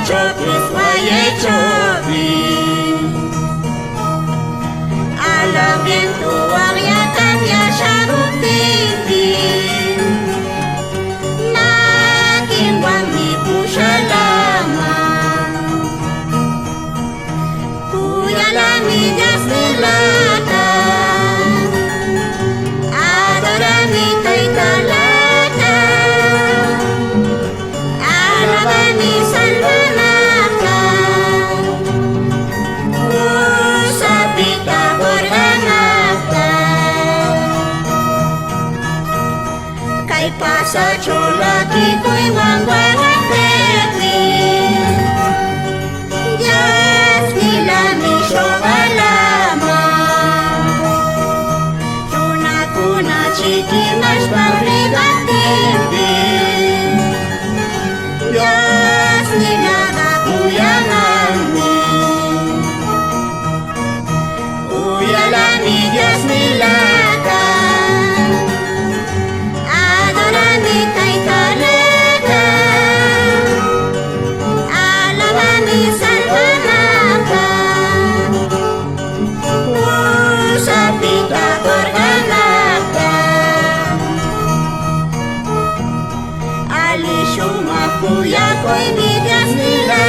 chopis waye chopi ala viento waria kanya sharuk tindi nakin wangi pushalama kuya lamigas nilata adorani kay talata alabani salvanaka usapita borganaka kay pasa cholaki ko'y wangwarapeti Diyos nila ni Shogalama Chuna kuna chiki mas pagrigatimbi Diyos nila kakuyangami Uyalami Diyos nila ka Adorami kay kaleta Alabami salvanaka Usapita borganaka Alisyo makuya ko'y bigas nila